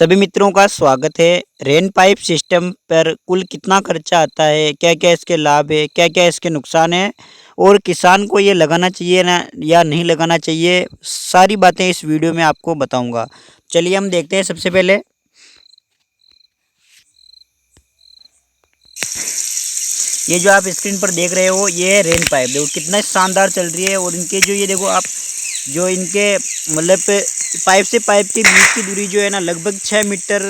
सभी मित्रों का स्वागत है। रेन पाइप सिस्टम पर कुल कितना खर्चा आता है, क्या-क्या इसके लाभ है, क्या-क्या इसके नुकसान हैं और किसान को ये लगाना चाहिए ना या नहीं लगाना चाहिए, सारी बातें इस वीडियो में आपको बताऊँगा। चलिए हम देखते हैं सबसे पहले। ये जो आप स्क्रीन पर देख रहे हो ये है रेन पाइप। देखो कितना शानदार चल रही है और इनके जो ये देखो आप जो इनके मतलब पाइप से पाइप के बीच की दूरी जो है ना लगभग 6 मीटर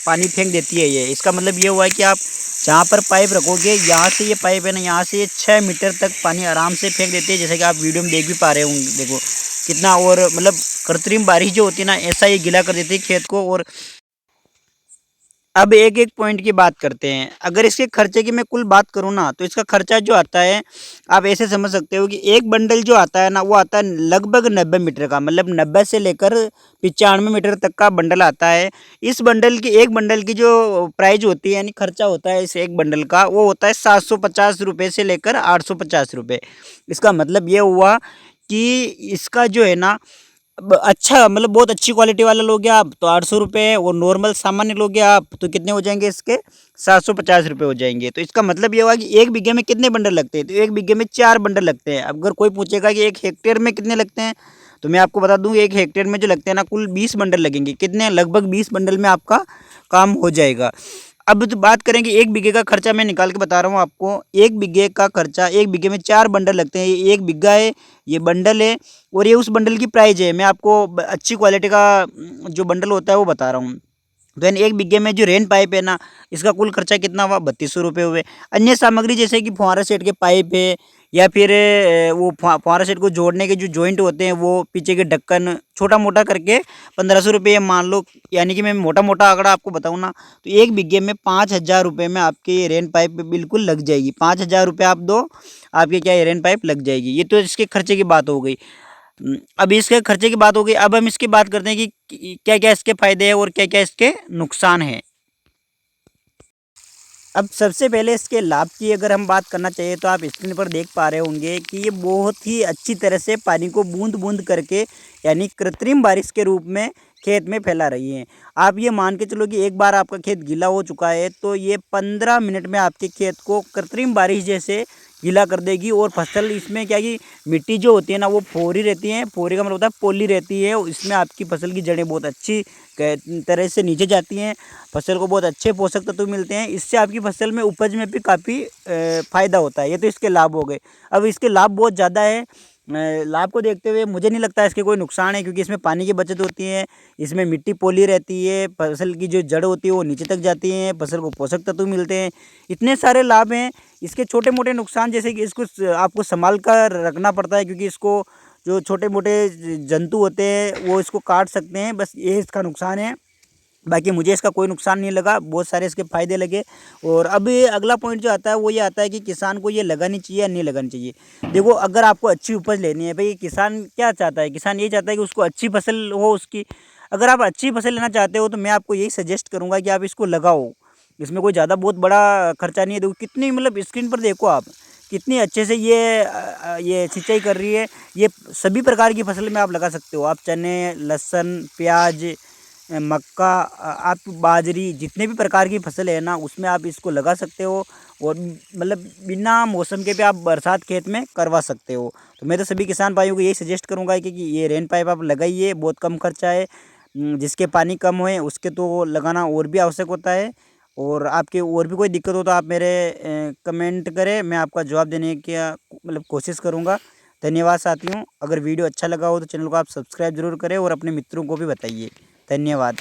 पानी फेंक देती है ये। इसका मतलब ये हुआ है कि आप जहाँ पर पाइप रखोगे यहाँ से ये पाइप है ना यहाँ से ये 6 मीटर तक पानी आराम से फेंक देती है, जैसे कि आप वीडियो में देख भी पा रहे होंगे। देखो कितना, और मतलब कृत्रिम बारिश जो होती है ना ऐसा ये गीला कर देती है खेत को। और अब एक-एक पॉइंट की बात करते हैं। अगर इसके खर्चे की मैं कुल बात करूँ ना, तो इसका खर्चा जो आता है, आप ऐसे समझ सकते हो कि एक बंडल जो आता है ना, वो आता है लगभग 90 मीटर का, मतलब 90 से लेकर 95 मीटर तक का बंडल आता है। इस बंडल की एक बंडल की जो प्राइस होती है यानी खर्चा होता है इस एक बंडल का, वो होता है ₹750 से लेकर ₹850। इसका मतलब ये हुआ कि इसका जो है ना अच्छा मतलब बहुत अच्छी क्वालिटी वाला लोगे आप तो ₹800, और नॉर्मल सामान्य लोगे आप तो कितने हो जाएंगे इसके ₹750 हो जाएंगे। तो इसका मतलब ये हुआ कि एक बीघे में कितने बंडल लगते हैं, तो एक बीघे में 4 बंडल लगते हैं। अब अगर कोई पूछेगा कि एक हेक्टेयर में कितने लगते हैं, तो मैं आपको बता दूं एक हेक्टेयर में जो लगते हैं ना कुल 20 बंडल लगेंगे। कितने, लगभग 20 बंडल में आपका काम हो जाएगा। अब तो बात करेंगे एक बीघे का खर्चा, मैं निकाल के बता रहा हूँ आपको। एक बीघे का खर्चा, एक बीघे में 4 बंडल लगते हैं। ये एक बीघा है, ये बंडल है, और ये उस बंडल की प्राइस है। मैं आपको अच्छी क्वालिटी का जो बंडल होता है वो बता रहा हूँ। तो यानी एक बीघे में जो रेन पाइप है ना, इसका कुल खर्चा कितना हुआ, ₹3200 हुए। अन्य सामग्री जैसे कि फुहारा सेट के पाइप है, या फिर वो फुहारा सेट को जोड़ने के जो जॉइंट होते हैं, वो पीछे के ढक्कन, छोटा मोटा करके ₹1500 मान लो। यानी कि मैं मोटा मोटा आंकड़ा आपको बताऊँ ना, तो एक बीघे में ₹5000 में आपके ये रेन पाइप बिल्कुल लग जाएगी। ₹5000 आप दो, आपके क्या ये रेन पाइप लग जाएगी। ये तो इसके खर्चे की बात हो गई। अब इसके खर्चे की बात हो गई, अब हम इसकी बात करते हैं कि क्या-क्या इसके फ़ायदे हैं और क्या-क्या इसके नुकसान हैं। अब सबसे पहले इसके लाभ की अगर हम बात करना चाहिए, तो आप स्क्रीन पर देख पा रहे होंगे कि ये बहुत ही अच्छी तरह से पानी को बूंद-बूंद करके यानी कृत्रिम बारिश के रूप में खेत में फैला रही हैं। आप ये मान के चलो कि एक बार आपका खेत गीला हो चुका है, तो ये 15 मिनट में आपके खेत को कृत्रिम बारिश जैसे गीला कर देगी। और फसल इसमें क्या कि मिट्टी जो होती है ना वो फोरी रहती है, फोरी का मतलब होता है पोली रहती है। इसमें आपकी फसल की जड़ें बहुत अच्छी तरह से नीचे जाती हैं, फसल को बहुत अच्छे पोषक तत्व मिलते हैं। इससे आपकी फसल में उपज में भी काफ़ी फ़ायदा होता है। ये तो इसके लाभ हो गए। अब इसके लाभ बहुत ज़्यादा है। लाभ को देखते हुए मुझे नहीं लगता इसके कोई नुकसान है, क्योंकि इसमें पानी की बचत होती है, इसमें मिट्टी पोली रहती है, फसल की जो जड़ होती है वो नीचे तक जाती है, फसल को पोषक तत्व मिलते हैं। इतने सारे लाभ हैं। इसके छोटे मोटे नुकसान जैसे कि इसको आपको संभाल कर रखना पड़ता है, क्योंकि इसको जो छोटे मोटे जंतु होते हैं वो इसको काट सकते हैं, बस ये इसका नुकसान है। बाकी मुझे इसका कोई नुकसान नहीं लगा, बहुत सारे इसके फ़ायदे लगे। और अब ये अगला पॉइंट जो आता है वो ये आता है कि किसान को ये लगानी चाहिए या नहीं लगानी चाहिए। देखो अगर आपको अच्छी उपज लेनी है, भाई किसान क्या चाहता है, किसान ये चाहता है कि उसको अच्छी फसल हो उसकी। अगर आप अच्छी फसल लेना चाहते हो तो मैं आपको यही सजेस्ट करूँगा कि आप इसको लगाओ। इसमें कोई ज़्यादा बहुत बड़ा खर्चा नहीं है। देखो कितनी, मतलब स्क्रीन पर देखो आप कितनी अच्छे से ये सिंचाई कर रही है। ये सभी प्रकार की फसल में आप लगा सकते हो। आप चने, लहसुन, प्याज, मक्का, आप बाजरी, जितने भी प्रकार की फसल है ना उसमें आप इसको लगा सकते हो। और मतलब बिना मौसम के भी आप बरसात खेत में करवा सकते हो। तो मैं तो सभी किसान भाइयों को यही सजेस्ट करूंगा कि ये रेन पाइप आप लगाइए, बहुत कम खर्चा है। जिसके पानी कम होए उसके तो लगाना और भी आवश्यक होता है। और आपके और भी कोई दिक्कत हो तो आप मेरे कमेंट करें, मैं आपका जवाब देने की मतलब कोशिश करूँगा। धन्यवाद साथियों। अगर वीडियो अच्छा लगा हो तो चैनल को आप सब्सक्राइब ज़रूर करें और अपने मित्रों को भी बताइए। धन्यवाद।